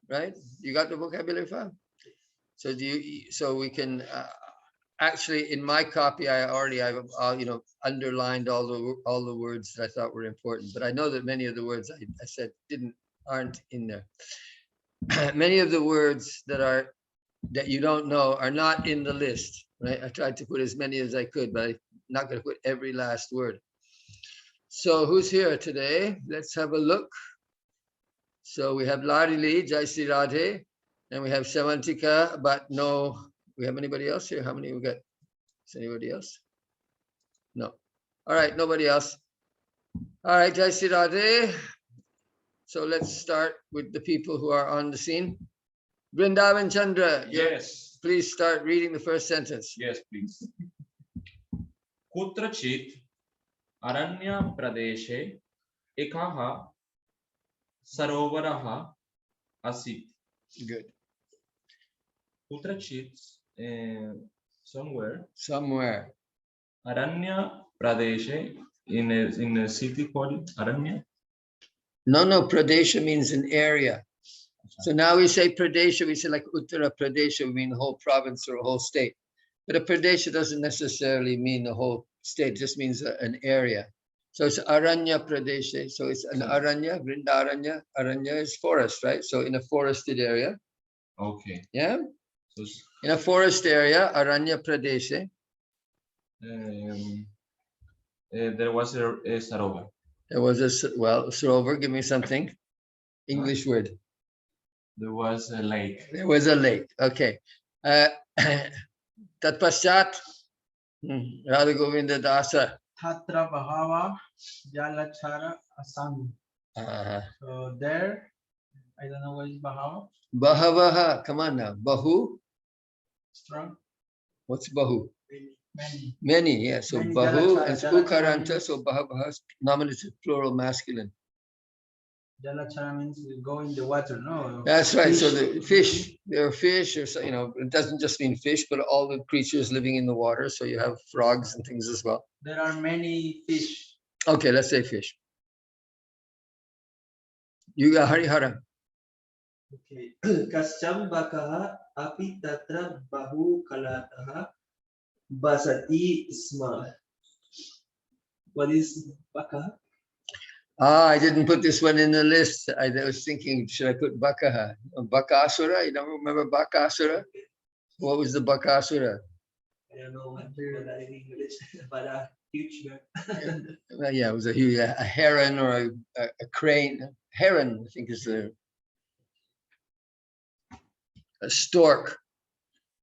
right? You got the vocabulary file? So so we can actually, in my copy, I've underlined all the words that I thought were important. But I know that many of the words I said aren't in there. Many of the words that you don't know are not in the list, right? I tried to put as many as I could, but I'm not going to put every last word. So who's here today? Let's have a look. So we have Larili, Jaisi Radhe, and we have Shamantika, but no, we have anybody else here? How many we got? Is anybody else? No. All right, nobody else. All right, Jaisi Radhe. So let's start with the people who are on the scene. Vrindavan Chandra. Yes. Please start reading the first sentence. Yes, please. Kutrachit Aranya Pradeshe Ekaha Sarovaraha Asit. Good. Kutrachit, somewhere. Somewhere. Aranya Pradeshe, in a city called Aranya. No, Pradesha means an area. So now we say Pradesha, we say like Uttara Pradesha, we mean the whole province or a whole state. But a Pradesha doesn't necessarily mean the whole state, it just means an area. So it's Aranya Pradesha. So it's an Aranya, Vrindaranya. Aranya is forest, right? So in a forested area. Okay. Yeah? So, in a forest area, Aranya Pradesha. There was a sarovar. There was a sarovar, give me something. English word. There was a lake. There was a lake. Okay. Tat Paschat, Radha Govinda Dasa. Tatra Bahava Jalachara Asami. So there, I don't know what is Bahava. Bahavaha, come on now. Bahu. Strong. What's Bahu? Many. Many, yeah. So many Bahu and Jalachara Ukaranta, so Bahavaha is nominative, plural, masculine. Jalachara means go in the water, no? That's right. Fish. So the fish, there are fish, or it doesn't just mean fish, but all the creatures living in the water. So you have frogs and things as well. There are many fish. Okay, let's say fish. You got Harihara. Okay. Kasyam bakaha api tatra bahu kalataha basati isma. What is bakaha? I didn't put this one in the list. I was thinking, should I put Bakaha? Bakasura? You don't remember Bakasura? What was the Bakasura? I don't know what in English, but a huge bird. Yeah, it was a heron or a crane. Heron, I think, is a stork.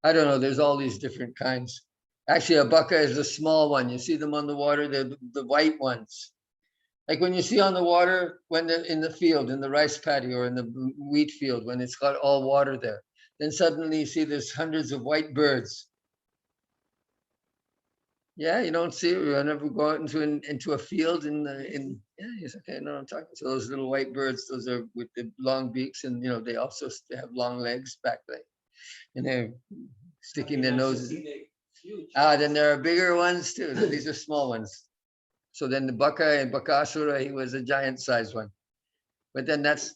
I don't know. There's all these different kinds. Actually, a baka is a small one. You see them on the water. They're the white ones. Like when you see on the water, when they're in the field, in the rice paddy or in the wheat field, when it's got all water there, then suddenly you see there's hundreds of white birds. Yeah, you don't see it. You never go out into a field yeah, yes, okay, no, I'm talking. So those little white birds, those are with the long beaks, and they also have long legs back there, and they're sticking their noses. Then there are bigger ones too. These are small ones. So then the Baka and Bakasura, he was a giant sized one. But then that's,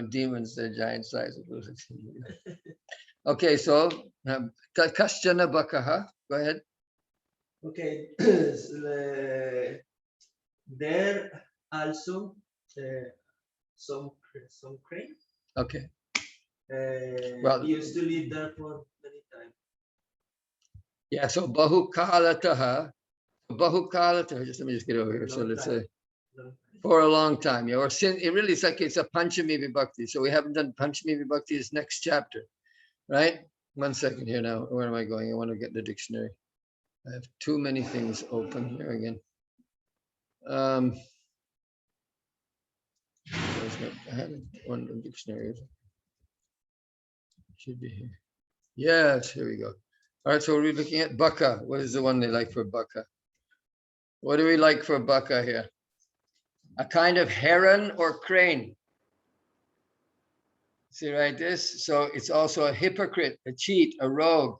demons, they're giant sized. Okay, so Kasyana Bakaha, go ahead. Okay. There also some crane. Okay. He used to live there for many times. Yeah, so Bahukalataha. Bahukalataha, just let me get over here. So let's say for a long time. Yeah, or it really is like it's a Panchami Vibhakti. So we haven't done Panchami Vibhakti this next chapter, right? 1 second here now. Where am I going? I want to get the dictionary. I have too many things open here again. I haven't one the dictionary. Should be here. Yes, here we go. All right, so we're looking at Baka. What is the one they like for Baka? What do we like for Baka here? A kind of heron or crane. See, right, this? So it's also a hypocrite, a cheat, a rogue.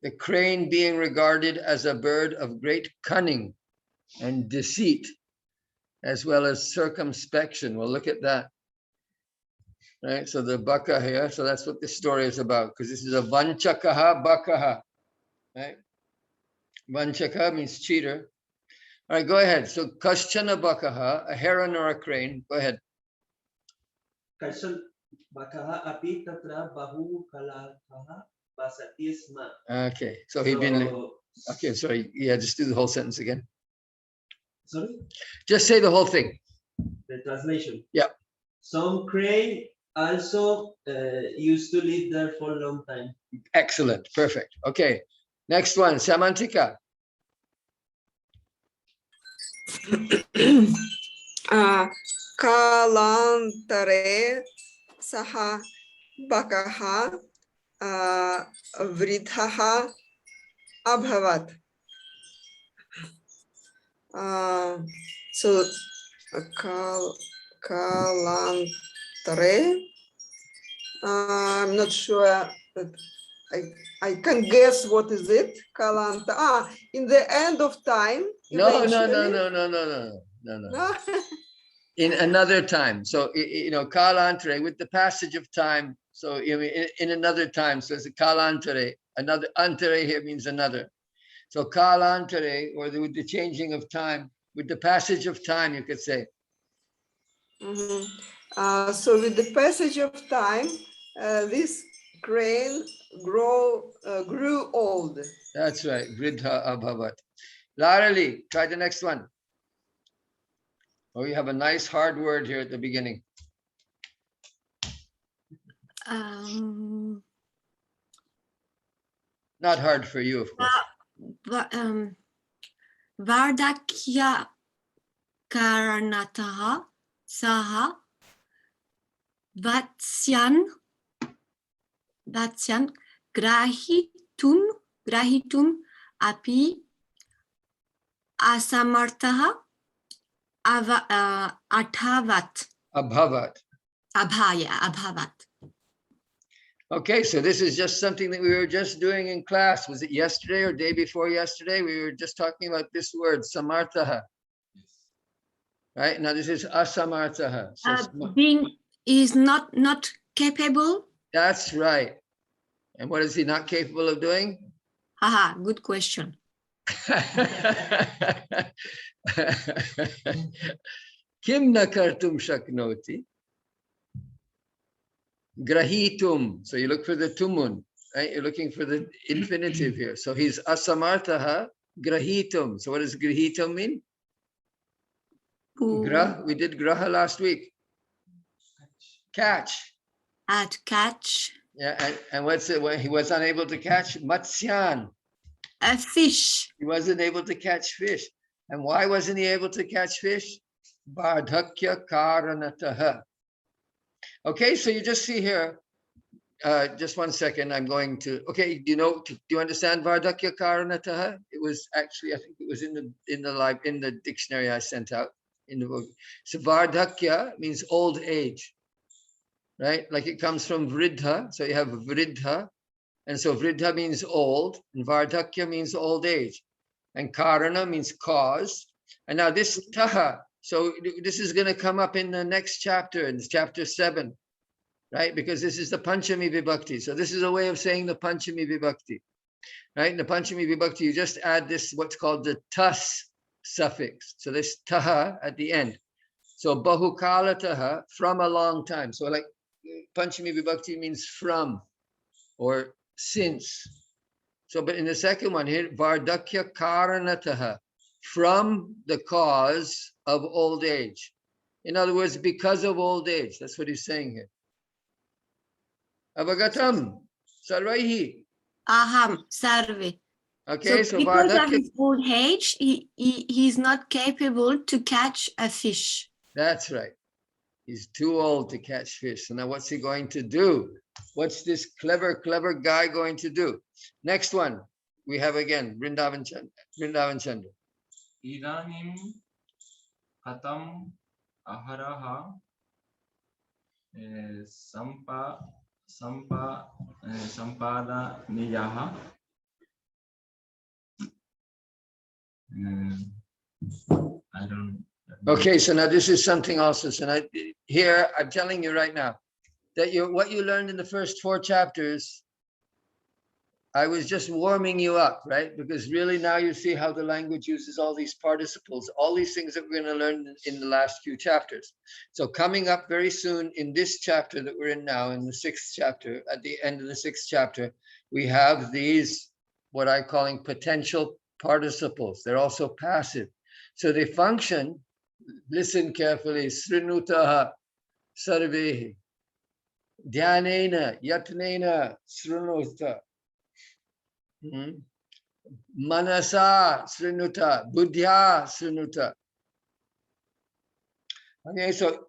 The crane being regarded as a bird of great cunning and deceit, as well as circumspection. Well, look at that. right? So the baka here, so that's what this story is about, because this is a vanchakaha bakaha, right? Vanchaka means cheater. All right, go ahead. So kaschana bakaha, a heron or a crane. Go ahead. Kaishan bakaha api tatra bahu kalakaha basati sma. Okay, so he'd been. Okay, sorry. Yeah, just do the whole sentence again. Sorry, Just say the whole thing. the translation. Yeah. Some crane also used to live there for a long time. Excellent. Perfect. Okay. Next one, Samantika. Kalantare saha bakaha vridhaha abhavat. So kalantare. I'm not sure that I can guess what is it. Kalanta. In the end of time. No. No. In another time. So, you know, kalantere, with the passage of time. So, in another time. So it's a kalantere. Another, antere here means another. So kalantere, or with the changing of time, with the passage of time, you could say. Mm-hmm. So with the passage of time, this crane grew old. That's right. Vridha abhavat. Larali, try the next one. Oh, you have a nice hard word here at the beginning. Not hard for you, of course. Vardakya karanataha saha vatsyan grahitum api asamartaha abhavat. Okay, so this is just something that we were just doing in class. Was it yesterday or day before yesterday? We were just talking about this word, samartaha. Right? Now this is asamartaha. So Being is not capable. That's right. And what is he not capable of doing? Haha, good question. Kim nakartum shaknoti? Grahitum. So you look for the tumun, right? You're looking for the infinitive here. So he's asamartaha grahitum. So what does grahitum mean? Grah. We did graha last week. Catch. Catch. Yeah, and what's it? He was unable to catch matsyan. A fish. He wasn't able to catch fish. And why wasn't he able to catch fish? Vardhakya karanataha. Okay, so you just see here, just 1 second, I'm going to, okay, do you understand Vardhakya karanataha? It was actually, I think it was in the dictionary I sent out in the book. So Vardhakya means old age, right? Like it comes from Vridha, so you have Vridha, and so Vridha means old, and Vardhakya means old age, and Karana means cause. And now this taha, so this is going to come up in the next chapter, in chapter 7, right? Because this is the Panchami Vibhakti. So this is a way of saying the Panchami Vibhakti, right? In the Panchami Vibhakti, you just add this, what's called the tas suffix. So this taha at the end. So bahukala taha, from a long time. So like Panchami Vibhakti means from or since. So, but in the second one here, Vardhakya karanataha, from the cause of old age. In other words, because of old age. That's what he's saying here. Avagatam, sarvaihi. Aham, sarve. Okay, so so because of Vardhakya. his old age, he's not capable to catch a fish. That's right. He's too old to catch fish. So now what's he going to do? What's this clever guy going to do? Next one, we have again, Vrindavan Chandra. Idanim katam aharaha sampada niyaha. I don't. Okay, so now this is something also. So now, here, I'm telling you right now, that what you learned in the first 4 chapters, I was just warming you up, right? Because really now you see how the language uses all these participles, all these things that we're going to learn in the last few chapters. So coming up very soon in this chapter that we're in now, in the 6th chapter, at the end of the 6th chapter, we have these, what I'm calling potential participles. They're also passive. So they function, listen carefully, srinutaha sarvehi, dhyanena yatnena srinuta. Manasa srinuta, buddhya srinuta. Okay, so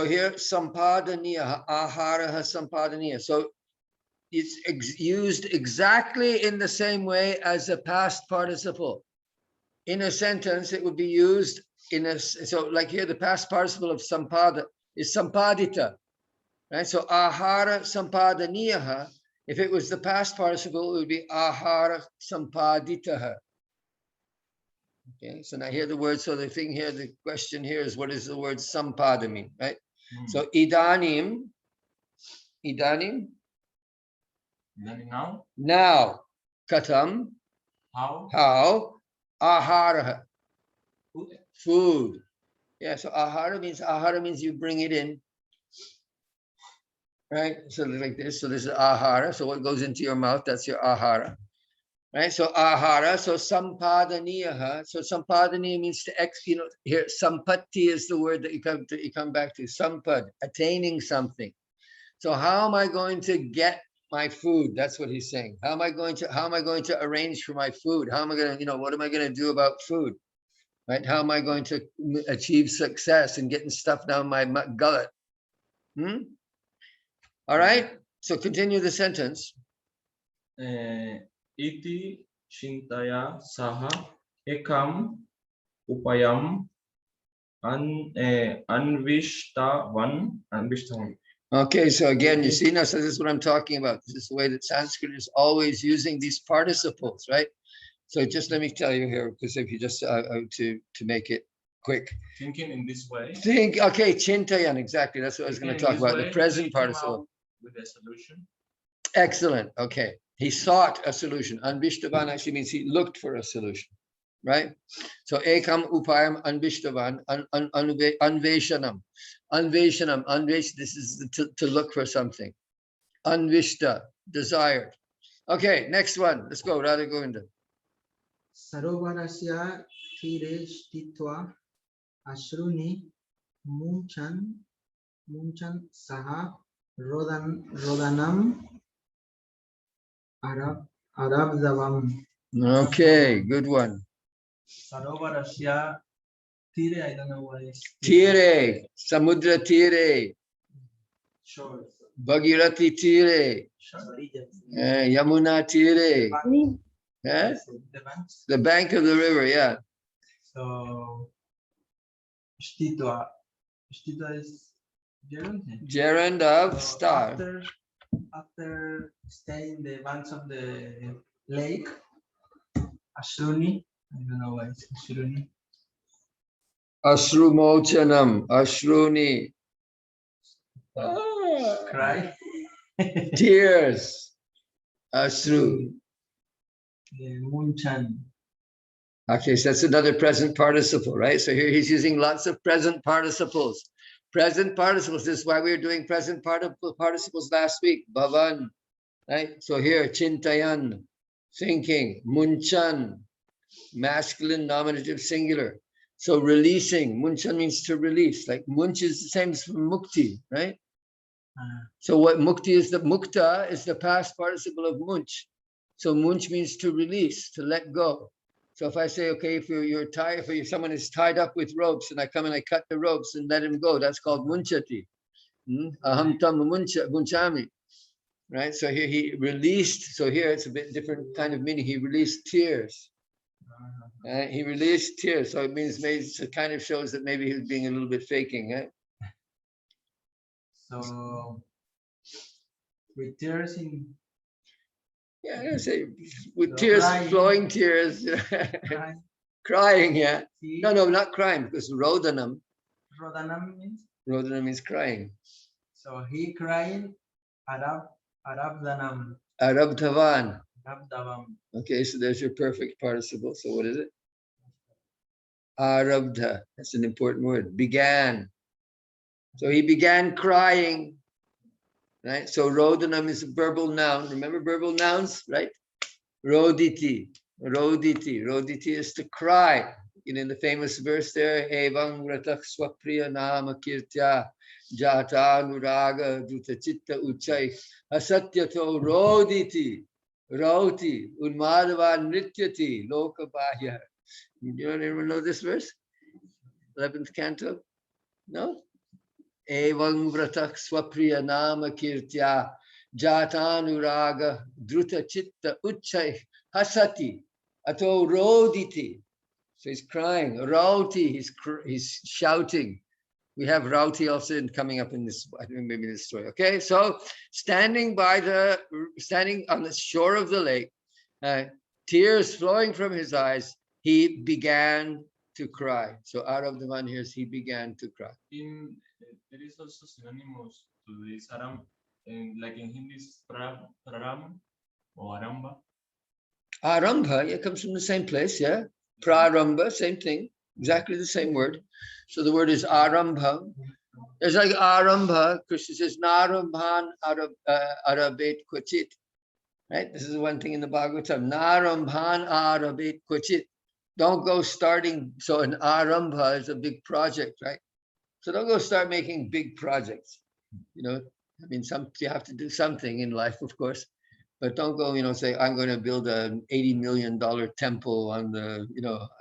here sampadaniya, aharaha sampadaniya. So it's used exactly in the same way as a past participle. In a sentence, it would be used in a, so like here, the past participle of sampada is sampadita, right? So ahara sampadaniyaha. If it was the past participle, it would be ahara sampaditaha. Okay, so now here the word, so the thing here, the question here is, what does the word sampada mean, right? So idanim, now, katam, how, ahara, food. Yeah, so ahara means you bring it in, right? So like this, so this is ahara. So what goes into your mouth, that's your ahara, right? So ahara, so sampadaniyaha. So sampadaniya means to here sampatti is the word that you come back to. Sampad, attaining something. So how am I going to get my food? That's what he's saying. How am I going to arrange for my food? How am I going to, what am I going to do about food? Right? How am I going to achieve success in getting stuff down my gullet? All right. So continue the sentence. Iti chintaya saha ekam upayam anvishtavan. Okay, so again, you see now, so this is what I'm talking about. This is the way that Sanskrit is always using these participles, right? So just let me tell you here, because if you just to make it quick. Thinking in this way. Okay, chintayan, exactly. That's what I was going to talk about. The present participle. With a solution. Excellent. Okay, he sought a solution. Anvishtavan actually means he looked for a solution, right? So ekam upayam anvishtavan anveshanam. Anveshanam, this is to look for something. Anvishta, desired. Okay, next one. Let's go, Radha Govinda. Sarovarasya tire sthitva ashruni munchan saha rodanam arabdavam. Okay, good one. Sarovarasya tire, I don't know what is. Tire, samudra tire. Shore. Bhagirathi tire. Yamuna tire. The bank of the river, yeah. So Shtitwa is gerund of star. After staying the banks of the lake, Ashruni, I don't know why it's Ashruni. Ashrumochanam, Ashruni. Cry. Tears. Ashru. Munchan. Okay, so that's another present participle, right? So here he's using lots of present participles. Present participles, this is why we were doing present participles last week. Bhavan, right? So here, chintayan, thinking. Munchan, masculine, nominative, singular. So releasing, munchan means to release. Like munch is the same as mukti, right? So what mukti is, the mukta is the past participle of munch. So munch means to release, to let go. So if I say, okay, if you're tied, if someone is tied up with ropes and I come and I cut the ropes and let him go, that's called munchati. Aham tam munchami. Right? So here he released, so here it's a bit different kind of meaning. He released tears. He released tears. So it means maybe it kind of shows that maybe he was being a little bit faking, right? So with tears in. Yeah, I say with so tears, crying. Flowing tears, crying. Yeah. No, not crying, because rodanam. Rodanam means? Rodanam means crying. So he crying, Arabdanam, Arabtavan. Arabdavam. Okay, so there's your perfect participle. So what is it? Arabdha. That's an important word. Began. So he began crying. Right? So rodanam is a verbal noun. Remember verbal nouns, right? Roditi. Roditi. Roditi is to cry. In the famous verse there, Evang Ratak Swapriya Nama Kirtya Jata Nuraga Duta Chitta Uchai Asatyato Roditi. Roti Unmadava Nityati Loka Bahya. You don't even know this verse? 11th canto? No? Evang Vratak Swapriya Nama Kirtya Jatanuraga Druta Chitta Uchai Hasati Ato Roditi. So he's crying. Rauti, he's shouting. We have Rauti also coming up in this, I think maybe this story. Okay, so standing on the shore of the lake, tears flowing from his eyes, he began to cry. So out of the one here, he began to cry. There is also synonymous to this aram, like in Hindi, is praram or aramba. Arambha, it comes from the same place, yeah. Prarambha, same thing, exactly the same word. So the word is arambha. It's like arambha. Krishna says narambhan arabet kvachit. Right? This is one thing in the Bhagavatam. Narambhan arabet kvachit. Don't go starting. So an arambha is a big project, right? So don't go start making big projects. I mean, you have to do something in life, of course. But don't go, say, I'm going to build an $80 million temple on the,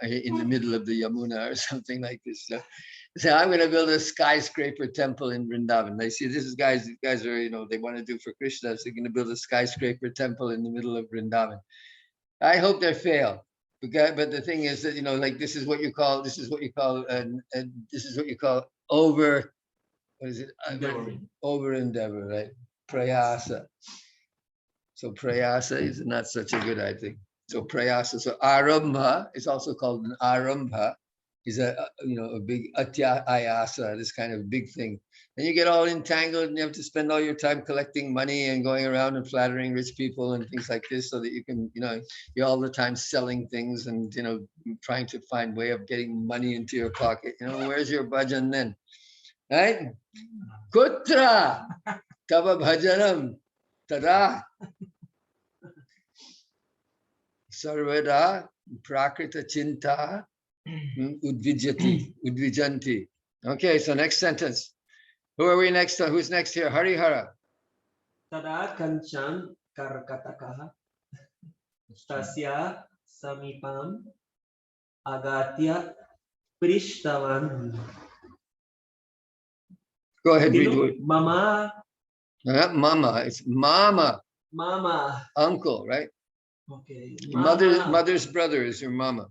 in the middle of the Yamuna or something like this. So, say, I'm going to build a skyscraper temple in Vrindavan. They see these guys are, they want to do for Krishna. So they're going to build a skyscraper temple in the middle of Vrindavan. I hope they fail. But the thing is that, like this is what you call over, what is it? Over endeavor, right? Prayasa. So prayasa is not such a good idea. So prayasa. So arambha is also called an arambha. Is a big atyayasa, this kind of big thing. And you get all entangled and you have to spend all your time collecting money and going around and flattering rich people and things like this so that you can, you're all the time selling things and, trying to find way of getting money into your pocket. Where's your bhajan then? Right? Kutra tava bhajanam tada sarvada prakrita chinta udvijanti. Okay, so next sentence. Who are we next? Who's next here? Harihara. Tada kanchan karkatakaha tasya samipam agatya prishtavan. Go ahead, read the word. Mama. Not mama, it's mama. Mama. Uncle, right? Okay. Mother's brother is your mama.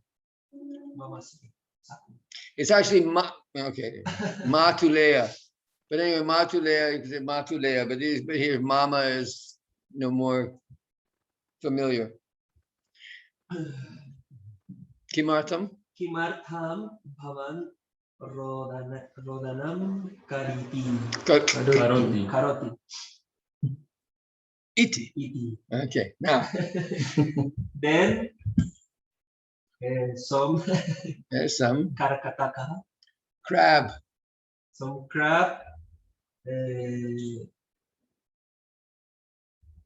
Mama. It's actually Matulea. But anyway, Matulea, you can say Matulea, but here mama is more familiar. Kimartham? Kimartham bhavan rodanam kariti. Karoti. Iti. Okay, now. Then There's some karkataka. crab. Some crab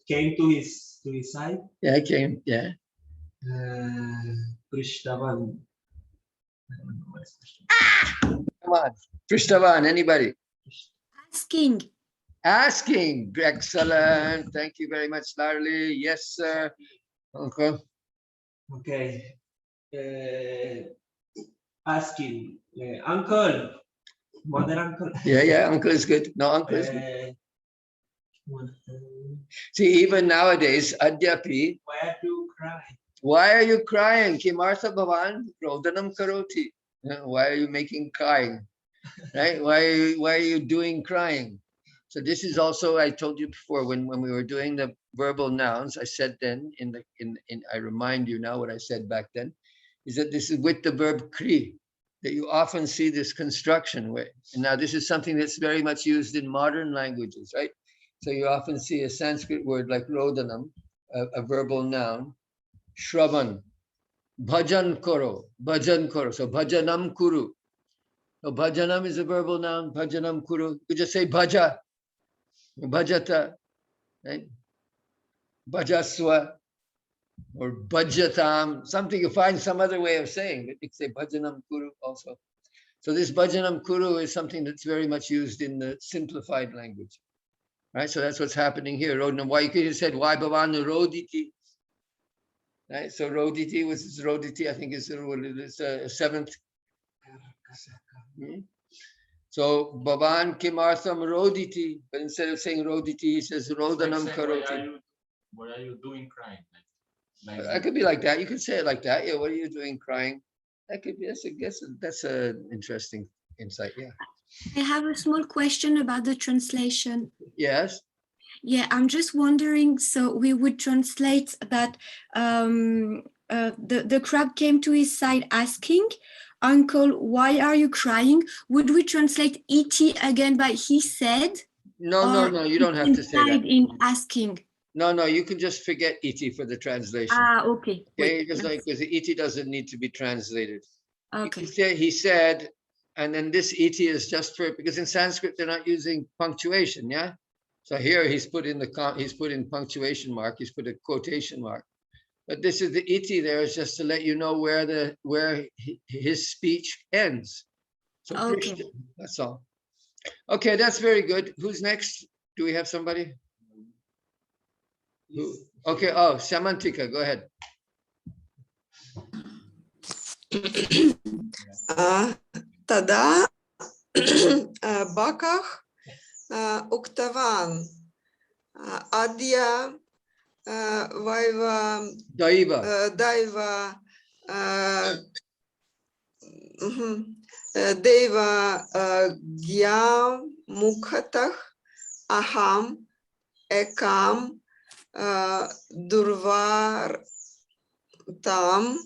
came to his side. Yeah, it came. Yeah. Prishtavan. Come on. Prishtavan, anybody? Asking. Excellent. Thank you very much, Larly. Yes, sir. Okay. Okay. Asking. Uncle. Mother uncle. Yeah, uncle is good. No, uncle is good. See, even nowadays, Adyapi. Why do you cry? Why are you crying? Kimartha Bhavan Rodanam Karoti. Why are you making crying? Right? Why are you doing crying? So this is also, I told you before, when we were doing the verbal nouns, I said then I remind you now what I said back then, is that this is with the verb kri. that you often see this construction way. And now this is something that's very much used in modern languages, right? So you often see a Sanskrit word like rodanam, a verbal noun, shravan, bhajan koro, bhajan koro. So bhajanam kuru. So bhajanam is a verbal noun, bhajanam kuru. You just say bhaja, bhajata, right? Bhajaswa, or bhajatam, something you find some other way of saying, but you can say bhajanam kuru also. So this bhajanam kuru is something that's very much used in the simplified language, right? So that's what's happening here. Why you could have said, why bhavanu roditi, right? So roditi was roditi, I think is a seventh. So bhavan kimartham roditi, but instead of saying roditi, he says rodanam Like saying, karoti. What are you doing crying? Like That could be like that. You could say it like that. Yeah, what are you doing crying? That could be, that's an interesting insight. Yeah. I have a small question about the translation. Yes. Yeah, I'm just wondering, so we would translate that the crab came to his side asking, "Uncle, why are you crying?" Would we translate E.T. again by he said? No, you don't have to say that. In asking. No, you can just forget ET for the translation. Okay. Okay, just like because ET doesn't need to be translated. Okay. He said, and then this ET is just for, because in Sanskrit they're not using punctuation, yeah. So here he's put in punctuation mark, he's put a quotation mark, but this is the ET there is just to let you know where his speech ends. So Okay. that's all. Okay, that's very good. Who's next? Do we have somebody? Okay, oh, Samantika, go ahead. Tada Bakach Uktavan Adya Vaiva Daiva. Deva Gya Mukhatach Aham Ekam Durvar Tam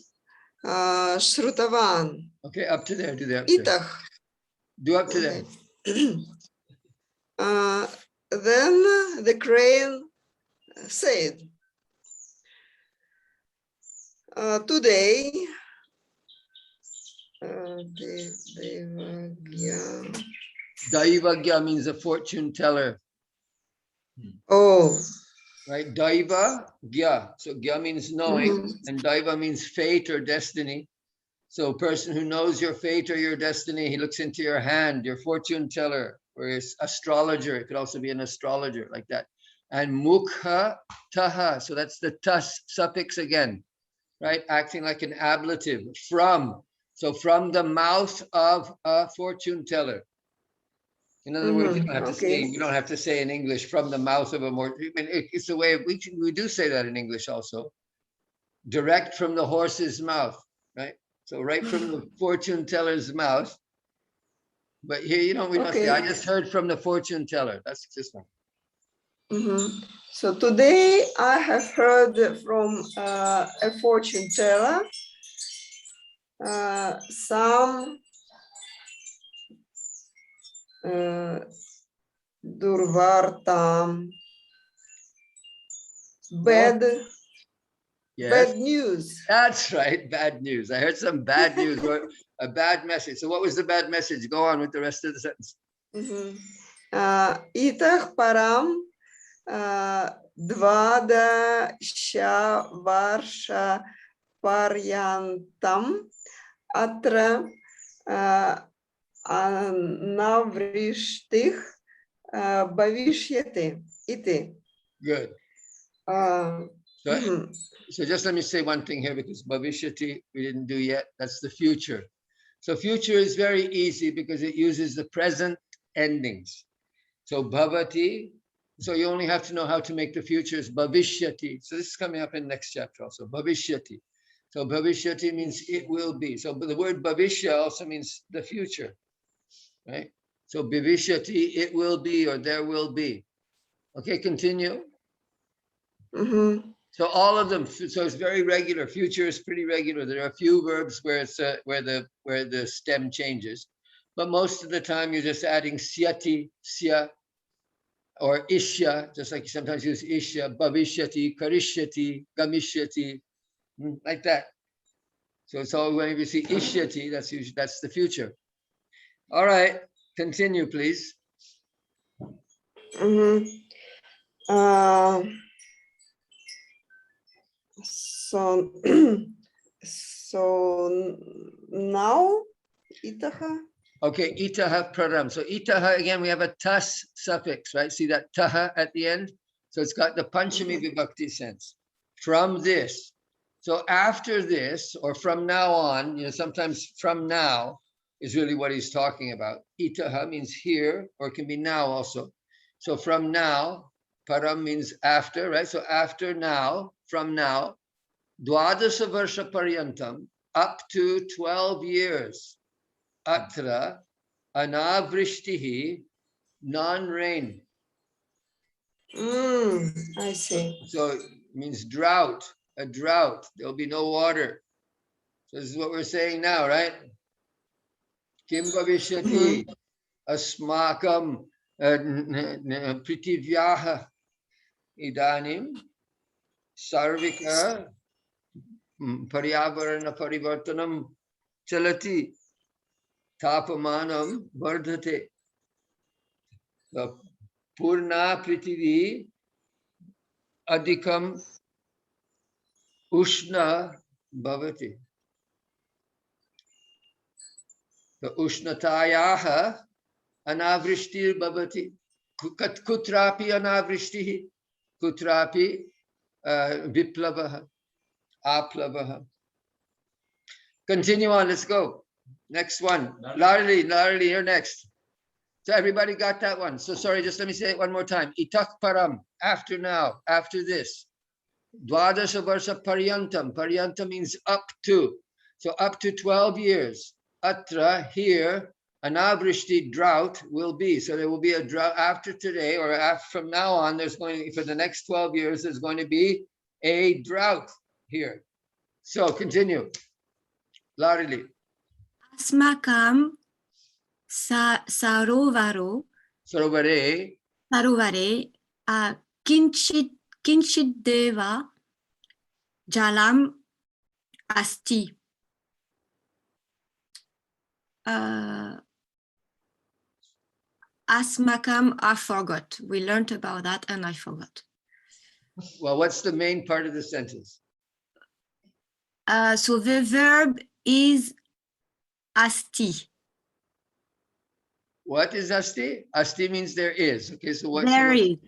Shrutavan. Okay, up to there, do that. Itach. Do up to there. Then the crane said, today, Daivagya means a fortune teller. Oh. Right, Daiva, Gya. So Gya means knowing, and Daiva means fate or destiny. So a person who knows your fate or your destiny, he looks into your hand, your fortune teller, or his astrologer. It could also be an astrologer like that. And mukha taha, so that's the tas suffix again, right? Acting like an ablative, from. So from the mouth of a fortune teller. In other words, you don't have to say, you don't have to say in English from the mouth of a more, I mean, it's the way we do say that in English also. Direct from the horse's mouth, right? So right from the fortune teller's mouth. But here, we don't say, I just heard from the fortune teller. That's this one. So today I have heard from a fortune teller some Durvartam, bad news. That's right, bad news. I heard some bad news or a bad message. So what was the bad message? Go on with the rest of the sentence. Itach param dvada varsha paryantam atra Navrishtich Bhavishyate iti. Good. So just let me say one thing here, because Bhavishyati we didn't do yet. That's the future. So future is very easy because it uses the present endings. So bhavati, so you only have to know how to make the futures bhavishyati. So this is coming up in next chapter also, bhavishyati. So bhavishyati means it will be. So the word bhavishya also means the future. Right? So bhavishyati, it will be, or there will be. Okay, continue. So all of them, so it's very regular. Future is pretty regular. There are a few verbs where it's where the stem changes, but most of the time you're just adding syati, sya, or ishya, just like you sometimes use ishya, bhavishyati, karishyati, gamishyati, like that. So it's all whenever you see ishyati, that's usually that's the future. All right, continue, please. Mhm. So, so now, itaha. Okay, itaha praram. So itaha, again, we have a tas suffix, right? See that taha at the end? So it's got the panchami vibhakti sense. From this. So after this, or from now on, sometimes from now is really what he's talking about. Itaha means here, or it can be now also. So from now, param means after, right? So after now, from now, dwadasa varsha paryantam, up to 12 years. Atra anavrishtihi, non-rain. I see. So it means drought, a drought. There'll be no water. So this is what we're saying now, right? Kim bhavishyati asmakam prithivyaha idanim sarvika paryavarana parivartanam chalati tapamanam vardhate. Purna prithivi adhikam ushna bhavati. The ushnatayaha anavrishtir bhavati. Kutrapi anavrishtihi. Kutrapi viplavaha. Aplavaha. Continue on, let's go. Next one. Larli, you're next. So everybody got that one. So sorry, just let me say it one more time. Itak param, after now, after this. Dwadasha varsha paryantam. Paryantam means up to. So up to 12 years. Atra, here, anavrishti, drought will be. So there will be a drought after today, or after, from now on, there's going, for the next 12 years, there's going to be a drought here. So continue. Larili. Asmakam sarovaro Sarovare. sarovare kinchit deva jalam asti. Asmakam, I forgot. We learned about that and I forgot. Well, what's the main part of the sentence? So the verb is asti. What is asti? Asti means there is. Okay, so what? There is.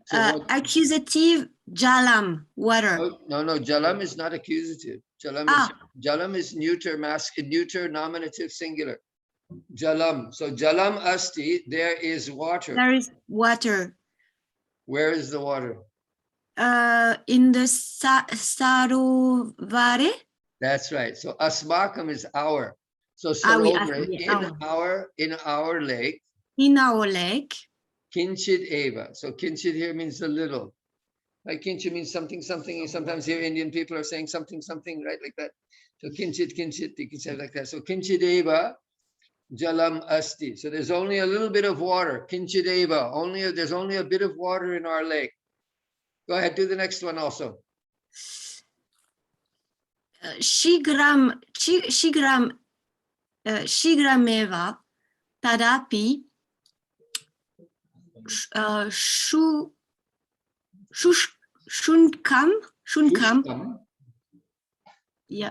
So what? Accusative, jalam, water. Oh, no, jalam is not accusative. Jalam is neuter, neuter nominative singular. Jalam. So jalam asti, there is water. There is water. Where is the water? In the sarovare. That's right. So asmakam is our. So Sarovare, in our lake. In our lake. Kinchit eva. So kinchit here means a little. Like kinchit means something, something. You sometimes hear Indian people are saying something, something, right? Like that. So kinchit, you can say like that. So kinchit eva jalam asti. So there's only a little bit of water. Kinchit eva. There's only a bit of water in our lake. Go ahead, do the next one also. Shigrameva tadapi shunkam yeah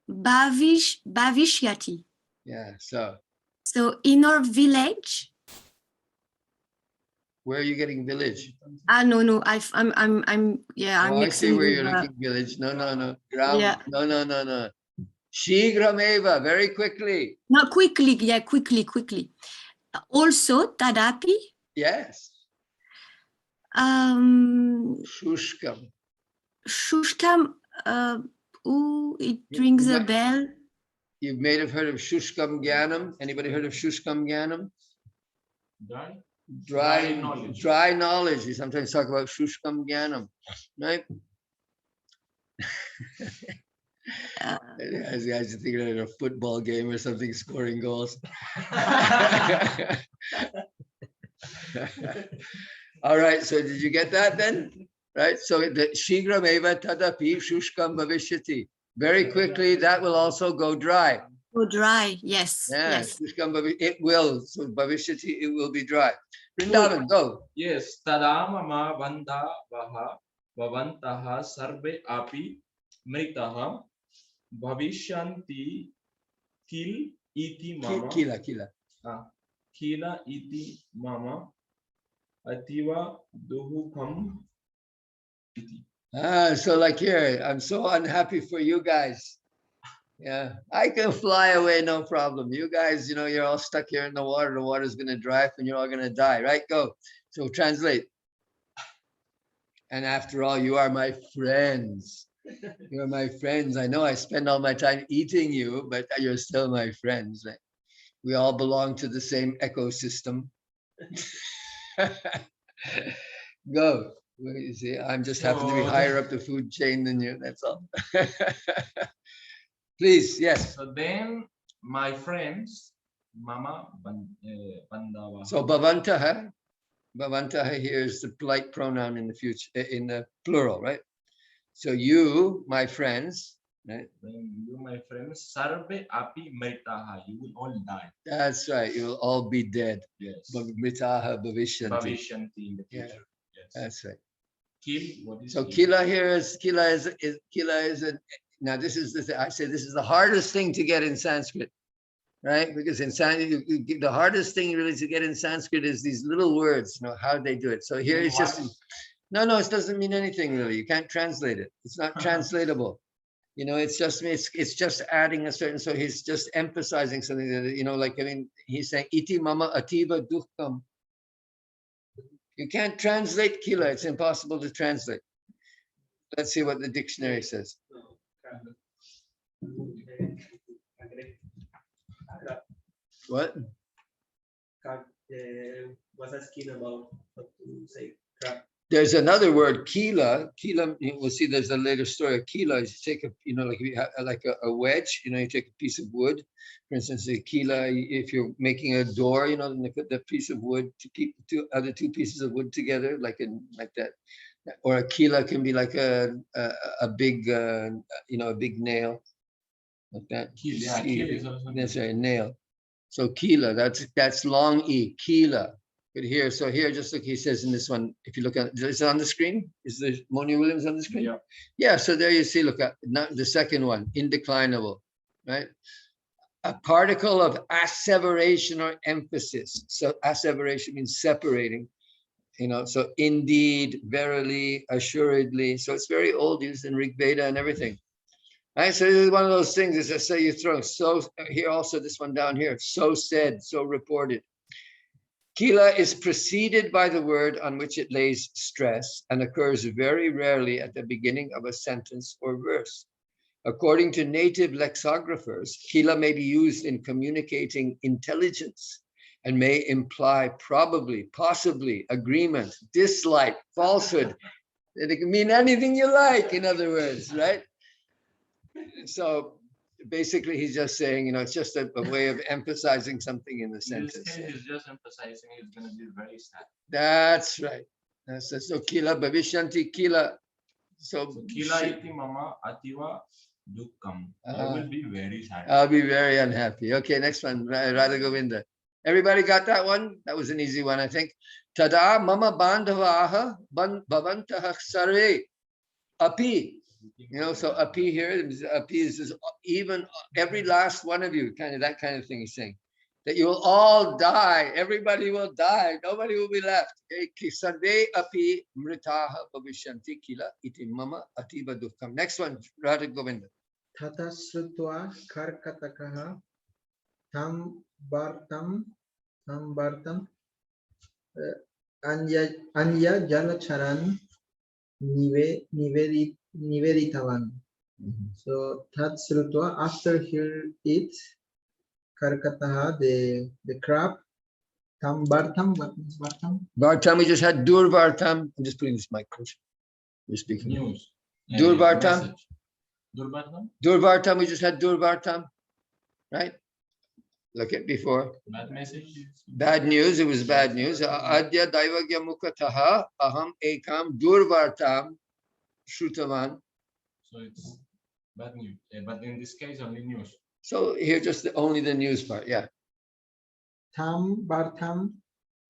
bhavishyati. Yeah, so in our village. Where are you getting village? No, I'm I mixing see where with, you're looking village. No. Gram, yeah. No. Shigrameva, very quickly. No, quickly. Also, tadapi. Yes. Shushkam. Shushkam, it rings a bell. You may have heard of Shushkam Gyanam. Anybody heard of Shushkam Gyanam? Dry? Dry knowledge. Dry knowledge. We sometimes talk about shushkam gyanam, right? As guys are thinking of a football game or something, scoring goals. All right, so did you get that then? Right, so the shigram eva tadapi shushkam bhavishyati. Very quickly, that will also go dry. Go dry. Yes. Yeah, Yes. shushkam it will. So bhavishyati, it will be dry. Vrindavan, go. Yes, tadamama vanda vaha vavantaha sarve api mritaha bhavishyanti kil iti mama Kila. kila iti mama ativa duhukam iti. So like here, I'm so unhappy for you guys. Yeah, I can fly away, no problem. You guys, you're all stuck here in the water's gonna dry up and you're all gonna die, right? Go. So translate. And after all, you are my friends. You're my friends. I know I spend all my time eating you, but you're still my friends. Right? We all belong to the same ecosystem. Go. You see, I'm just happen to be higher up the food chain than you. That's all. Please, yes. So then my friends, mama bandava. So bhavantaha here is the polite pronoun in the future, in the plural, right? So you, my friends, right? When you, my friends, sarve api mritaha, you will all die. That's right. You will all be dead. Yes. Mritaha bhavishyanti. Bhavishyanti in the Yeah. future. Yes. That's right. Kill, what is So kill? kila here is now this is I say this is the hardest thing to get in Sanskrit, right? Because in Sanskrit, the hardest thing really to get in Sanskrit is these little words, how they do it. So here it's just, no, it doesn't mean anything really. You can't translate it. It's not translatable. It's just adding a certain, so he's just emphasizing something that, he's saying, iti mama ativa dukkam. You can't translate kila. It's impossible to translate. Let's see what the dictionary says. What? Was asking about what to say. Crap. There's another word, kila. Kila, we'll see. There's a later story. A kila is you take a, like if you have like a wedge. You take a piece of wood. For instance, a kila. If you're making a door, then they put that piece of wood to keep the two pieces of wood together, like that. Or a kila can be like a big, a big nail, like that. Yeah, kill is also. That's right, nail. So kila, that's long e, kila. But here, so here, just like he says in this one, if you look at, is it on the screen? Is the Moni Williams on the screen? Yeah. Yeah, so there you see, look at not the second one, indeclinable, right? A particle of asseveration or emphasis. So asseveration means separating, so indeed, verily, assuredly. So it's very old, used in Rig Veda and everything. Right, so this is one of those things, as I say, you throw, so here also, this one down here, so said, so reported. Kila is preceded by the word on which it lays stress and occurs very rarely at the beginning of a sentence or verse. According to native lexicographers, kila may be used in communicating intelligence and may imply probably, possibly, agreement, dislike, falsehood. It can mean anything you like, in other words, right? So basically, he's just saying, it's just a way of emphasizing something in the sentence. In this case, he's just emphasizing it's going to be very sad. That's right. So kila bhavishyanti kila. So kila iti mama ativa dukkam. I will be very sad. I'll be very unhappy. Okay, next one, Radha Govinda. Everybody got that one? That was an easy one, I think. Tada mama bandhavaha bhavantaha sarve api. So api here, api is even every last one of you, that kind of thing he's saying. That you will all die. Everybody will die. Nobody will be left. Sarve api mritaha bhavishyanti kila iti mama ativa dukkam. Next one, Radha Govinda. Tata srutva karkatakaha tam bartam anya jalacharan niveditavan. So tat srutva, after hear it, karkataha, the crab, Tam Bartam, what means Bartam? Vartam, we just had Dur Vartam. I'm just putting this mic closer. You're speaking. News. Durvartam. Message. Durvartam? Dur Vartam, we just had Dur Vartam. Right? Look at before. Bad message. Bad news, it was bad news. Adya Daivagya Mukataha Aham Ekam Durvartam Shrutavan. So it's bad news. But in this case, only news. So here just only the news part, yeah. Tam Bartam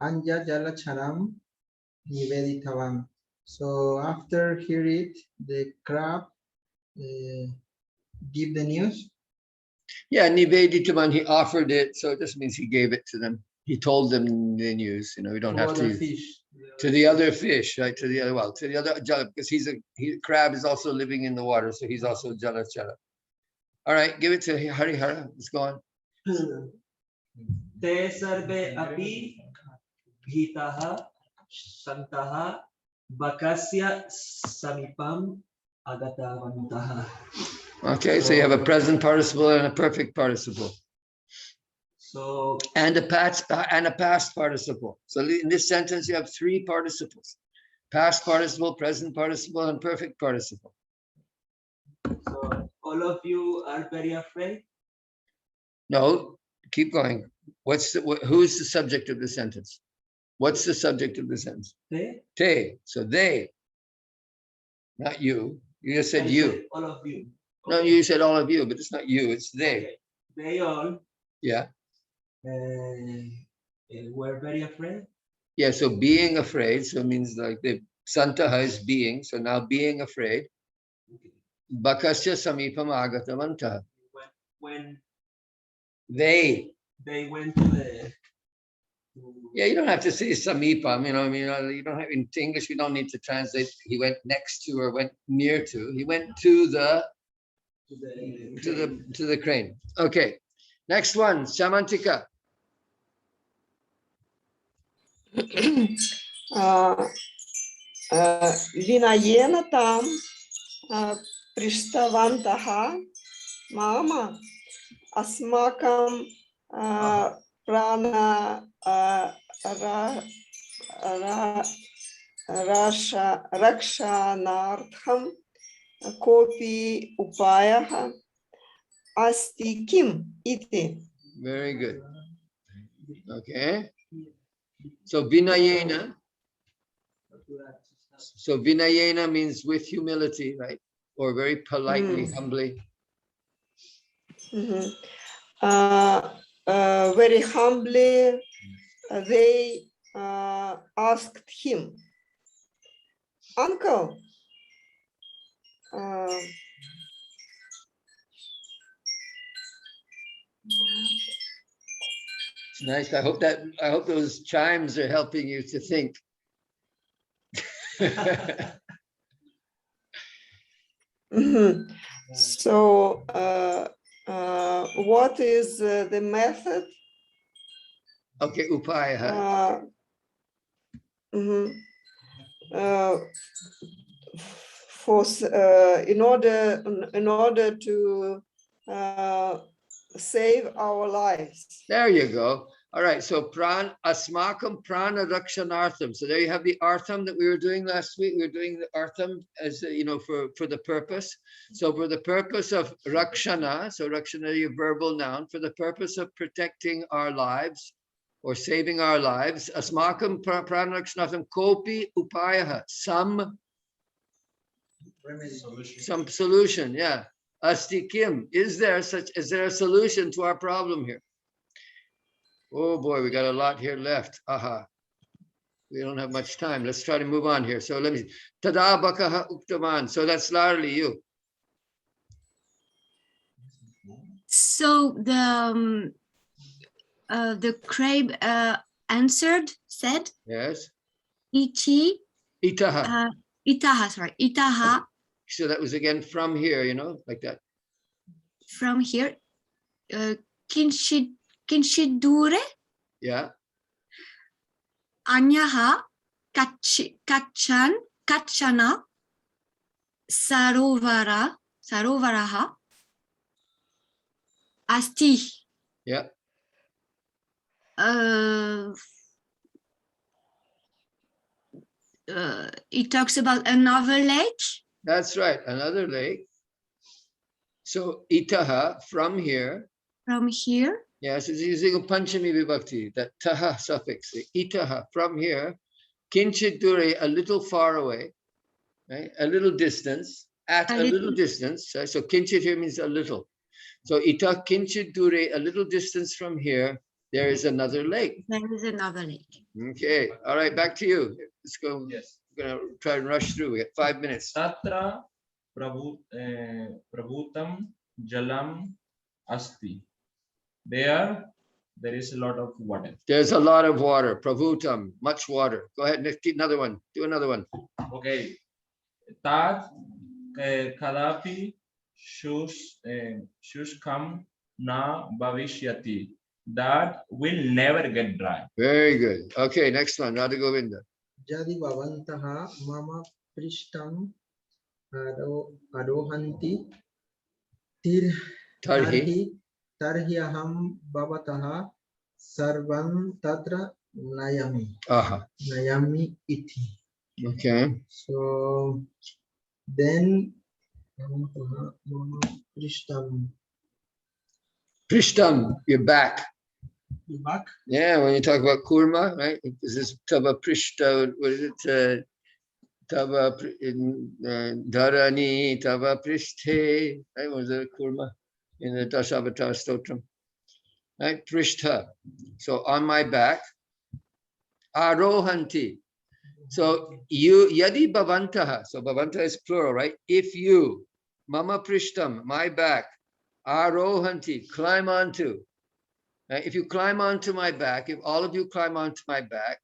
Anja Jalacharam Niveditavam. So after he read, the crab give the news. Yeah, Niveditaman, he offered it, so it just means he gave it to them. He told them the news, you know, we don't to have other to. fish. To the other fish, right? To the other, well, to the other jala, because crab is also living in the water, so he's also jala chala. All right, give it to Harihara. Let's go on. Te sarve api bhitaha santaha bakasya samipam agatavantaha. Okay, so you have a present participle and a perfect participle, So and a past participle. So in this sentence, you have three participles: past participle, present participle, and perfect participle. so all of you are very afraid. No, keep going. Who's the subject of the sentence? What's the subject of the sentence? Te? Te. So they, not you. You just I said you. said all of you. No, you said all of you, but it's not you, it's they. Okay. They all Yeah. were very afraid. Yeah, so being afraid, so it means like the Santaha is being, so now being afraid. Bakasya samipam agatavantaha. When They. they went to the Yeah, you don't have to say samipam, you know, I mean, you don't have, in English, we don't need to translate, he went next to or went near to, he went to the crane. Okay, next one, Shamantika. Vinayena tam Prishtavantah Mama Asmakam Prana Rakshanartham Kopi Upayaha Asti Kim Iti. Very good. Okay. So Vinayena. So Vinayena means with humility, right? Or very politely, humbly. Very humbly, they asked him, Uncle, It's nice. I hope those chimes are helping you to think. So what is the method? Okay, upaya. In order to save our lives. There you go. All right, so asmakam prana rakshanartham. So there you have the artham that we were doing last week. We were doing the artham as for the purpose. So for the purpose of rakshana, so rakshana is a verbal noun, for the purpose of protecting our lives or saving our lives, asmakam prana rakshanartham kopi upayaha, some solution, yeah. Asti kim, is there a solution to our problem here? Oh boy, we got a lot here left. Aha. We don't have much time. Let's try to move on here. So let me, tada bakaha uktaman. So that's largely you. So the crab said, Yes. iti, Itaha. itaha. So that was again from here, like that. From here, kinshidure. Yeah. Anyaha kachana sarovaraha asti. Yeah. it talks about another lake. That's right, another lake. So itaha, from here. From here. Yes, it's using a panchami vibhakti, that taha suffix, itaha, from here. Kinchit dure, a little far away, right? A little distance, at a little distance. Right? So kinchit here means a little. So ita kinchit dure, a little distance from here, there is another lake. There is another lake. Okay, all right, back to you. Let's go. Yes. We're gonna try and rush through. We got 5 minutes. Tatra prabhutam jalam asti. There is a lot of water. There's a lot of water. Prabhutam, much water. Go ahead, Nick, another one. Do another one. Okay. Tat kadapi shushkam na bhavishyati. That will never get dry. Very good. Okay, next one. Radha Govinda. Jadi bhavantaha mama prishtam adohanti Tarhi. tarhi aham bhavataha sarvam tatra nayami. Aha. Nayami iti. Okay. So then bhavantaha mama prishtam. Prishtam, you're back. You back? Yeah, when you talk about kurma, right? This is tava prishta, what is it? Tava dharani, tava prishthe, right? Was it kurma in the Dasavatar Stotram? Right? Prishtha. So on my back, arohanti. So you, yadi bhavantaha. So bhavanta is plural, right? If you, mama prishtam, my back, arohanti, climb onto. If you climb onto my back, if all of you climb onto my back,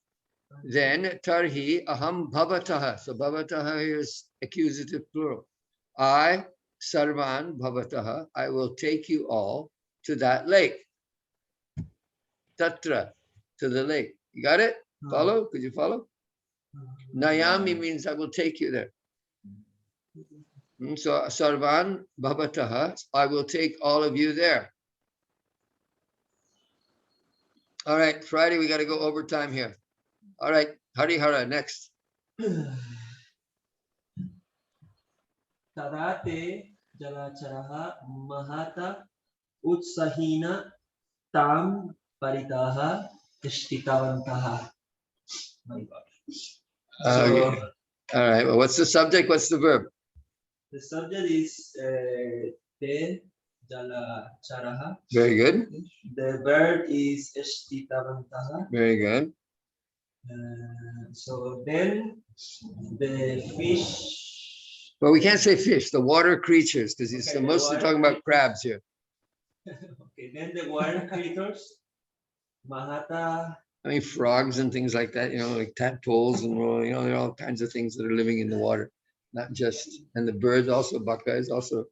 then tarhi aham bhavataha. So bhavataha here is accusative plural. I, sarvan bhavataha, I will take you all to that lake. Tatra, to the lake. You got it? Follow? Could you follow? Nayami means I will take you there. So sarvan bhavataha, I will take all of you there. All right, Friday, we got to go overtime here. All right, Harihara, next. Tadate jalacharaha mahata utsahina tam paritaha ishtitavantaha. My God. All right, well, what's the subject? What's the verb? The subject is te jalacharaha. Very good. The verb is ishtitavantaha. Very good. So then the fish. Well, we can't say fish, the water creatures, because he's Okay, the mostly water talking about crabs here. Okay, then the water creatures, Mahata. I mean, frogs and things like that, like tadpoles and, there are all kinds of things that are living in the water, not just, and the birds also, baka is also.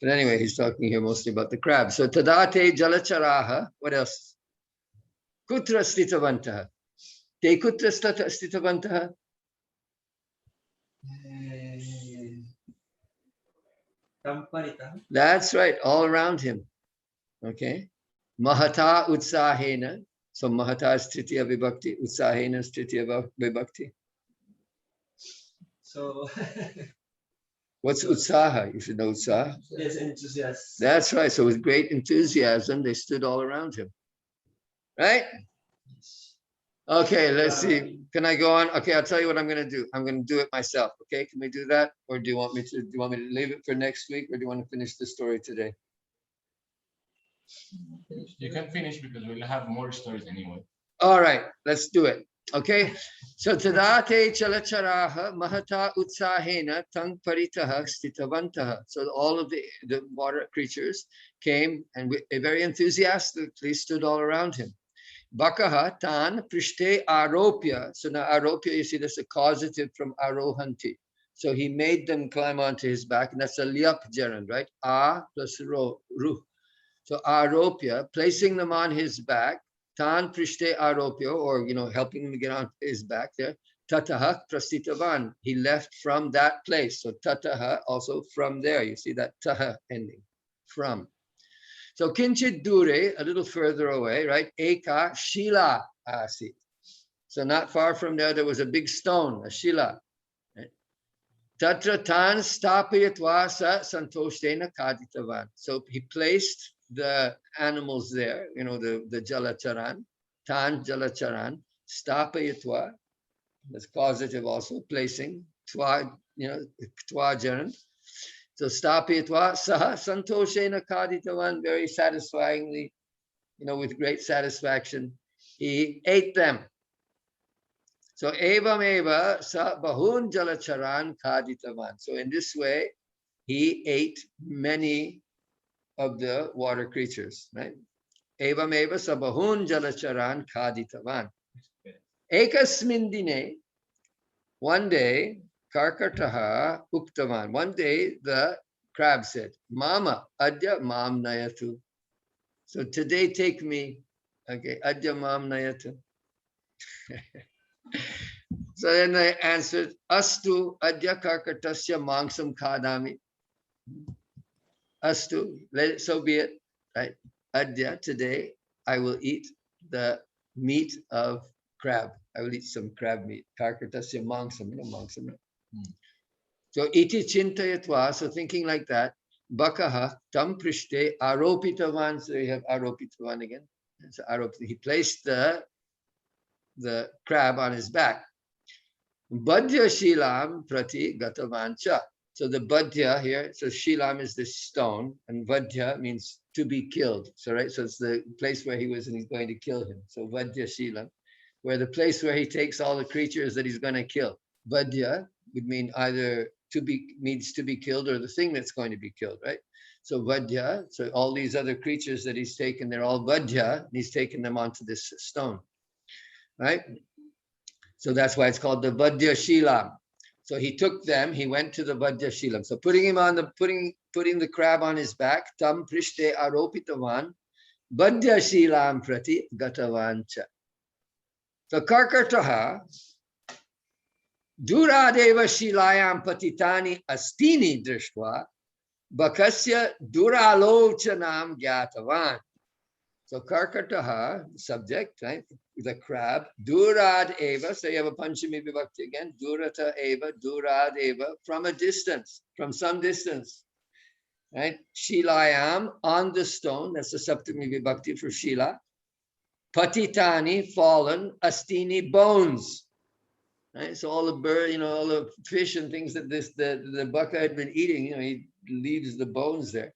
But anyway, he's talking here mostly about the crabs. So tadate jalacharaha, what else? Kutra stitavantaha. Te kutra stitavantaha. Tamparita. That's right, all around him. Okay. Mahata utsahena. So mahata is tritiya vibhakti, utsahena is tritiya vibhakti. So What's utsaha? You should know utsaha. yes, enthusiast. That's right. So with great enthusiasm, they stood all around him. Right? Okay, let's see. Can I go on? Okay, I'll tell you what I'm going to do. I'm going to do it myself. Okay, can we do that? Or do you want me to leave it for next week, or do you want to finish the story today? You can finish because we'll have more stories anyway. All right, let's do it. Okay, so tadate chalacharaha mahata utsahena tang paritaha stitavantaha. So all of the water creatures came and very enthusiastically stood all around him. Bakaha tan prishte aropya. So now aropya, you see, that's a causative from arohanti. So he made them climb onto his back, and that's a liap gerund, right? A plus ru. So aropya, placing them on his back, tan prishte aropya, or helping him to get on his back there. Tataha prastitavan. He left from that place. So tataha also from there. You see that taha ending. From. So kinchit dure, a little further away, right? Eka shila asit. So not far from there was a big stone, a shila. Tatra tan stapayatva sa santoshena kaditavan. So he placed the animals there, you know, the jalacharan, tan jalacharan, stapayatva, that's causative also, placing, twa, you know, twajaran. So stapayatva saha santoshena kaditavan, very satisfyingly, you know, with great satisfaction, he ate them. So evam eva sa bahun jalacharan kaditavan. So in this way, he ate many of the water creatures, right? Evam eva sa bahun jalacharan kaditavan. Ekasmin dine, one day, karkataha uktavan. One day, the crab said, Mama, adya mam nayatu. So today take me, okay, adya mam nayatu. So then I answered, Astu adya karkatasya mangsam kadami. Astu, so be it, right? Adya, today I will eat the meat of crab. I will eat some crab meat. Karkatasya mangsam, you know, mangsam. So iti chintayatva, so thinking like that, bakaha tam prishte aropitavan. So you have aropitavan again. So he placed the crab on his back. Badhya shilam prati gatavancha. So the badhya here, so shilam is the stone, and vadhya means to be killed. So right, so it's the place where he was and he's going to kill him. So vadhya shilam, where the place where he takes all the creatures that he's going to kill. Vadhya would mean either means to be killed or the thing that's going to be killed, right? So vadhya, so all these other creatures that he's taken, they're all vadhya, and he's taken them onto this stone, right? So that's why it's called the Vadhya Shilam. So he took them, he went to the Vadhya Shilam. So putting the crab on his back, tam prishte aropitavan, Vadhya Shilam prati gatavancha. So karkartaha, duradeva shilayam patitani astini drishtva, bakasya duralochanam gyatavan. So karkartaha, subject, right? The crab, durad eva, so you have a panchami vibhakti again, durata eva, durad eva, from a distance, from some distance, right? Shilayam, on the stone, that's the saptami vibhakti for shila. Patitani, fallen, astini, bones. Right? So all the bird, you know, all the fish and things that the baka had been eating, you know, he leaves the bones there.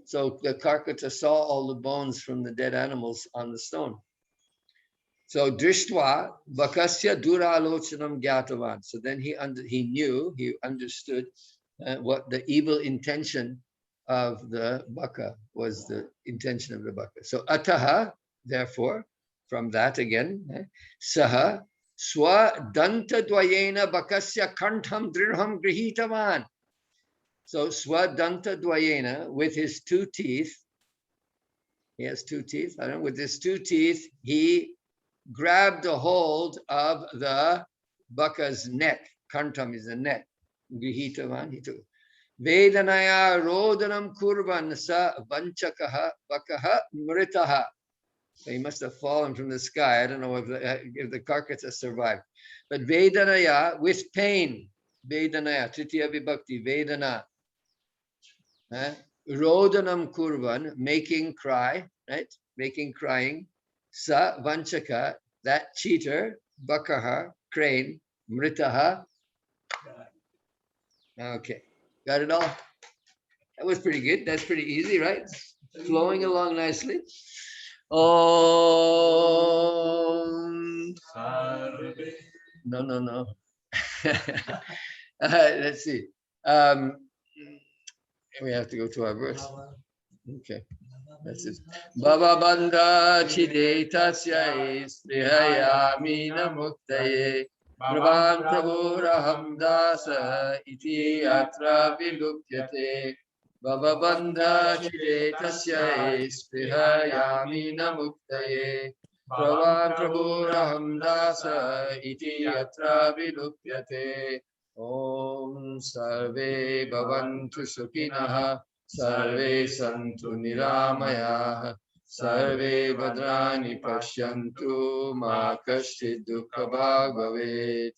So the Karkata saw all the bones from the dead animals on the stone. So drishtva bakasya duralochanam gyatavan. So then he understood what the evil intention of the baka was, the intention of the baka. So ataha, therefore, from that again, saha swa danta dvayena bakasya kantham drirham grihitavan. So swadanta dvayena, with his two teeth, he has two teeth, I don't know, with his two teeth, he grabbed a hold of the baka's neck. Kantam is the neck. Grihitavan, he took. Vedanaya rodanam kurvan sa vanchakaha bakaha mritaha. So he must have fallen from the sky. I don't know if the Karkata survived. But Vedanaya, with pain, Vedanaya, Tritiya Vibhakti, Vedana. Rodanam kurvan, making cry, right? Making crying. Sa vanchaka, that cheater, bakaha, crane, mritaha. Okay, got it all? That was pretty good. That's pretty easy, right? Flowing along nicely. No. Let's see. We have to go to our verse. Okay, that's it. Baba Bandha Chidetasya Sprihayamina Muktaye Prabhan Prabhuraham Dasa Iti Atra Vilupyate Baba Bandha Chidetasya Sprihayamina Muktaye Prabhan Prabhuraham Dasa Iti Atra Vilupyate. Om Sarve Bhavantu Sukhinah Sarve Santu Niramaya Sarve Bhadrani Pashyantu Ma Kashchid Dukhabhag Bhavet.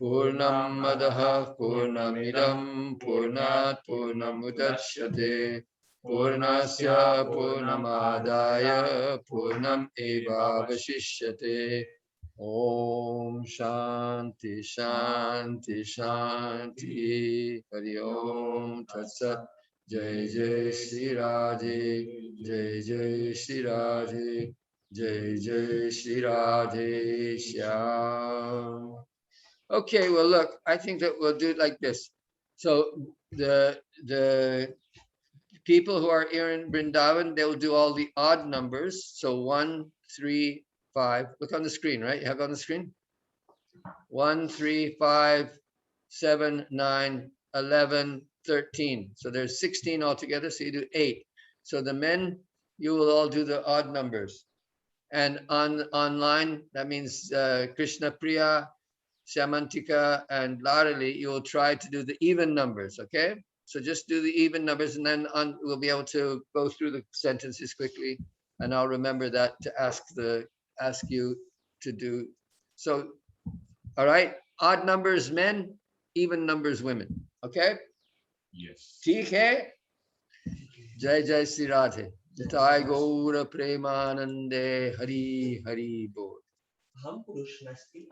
Purnam Madaha Purnamidam Purnat Purnamudachyate. Purnasya Purnamadaya Purnam Eva Vashishyate. Om Shanti Shanti Shanti. Hari Om Tat Sat. Jai Jai Shri Radhe, Jai Jai Shri Radhe, Jai Jai Shri Radhe Shyam. Okay, well, look, I think that we'll do it like this. So the people who are here in Vrindavan, they'll do all the odd numbers. So 1, 3, 5. Look on the screen, right? You have it on the screen? 1, 3, 5, 7, 9, 11, 13. So there's 16 altogether. So you do 8. So the men, you will all do the odd numbers. And online, that means Krishna Priya, Shamantika, and Larali, you will try to do the even numbers. Okay. So just do the even numbers, and then we'll be able to go through the sentences quickly. And I'll remember that to ask you to do. So, all right. Odd numbers men, even numbers women. Okay? Yes. ठीक है? Jai Jai Shri Radhe. Nitai Gaura Premanande Hari Hari Bol. Ham Purush Nasti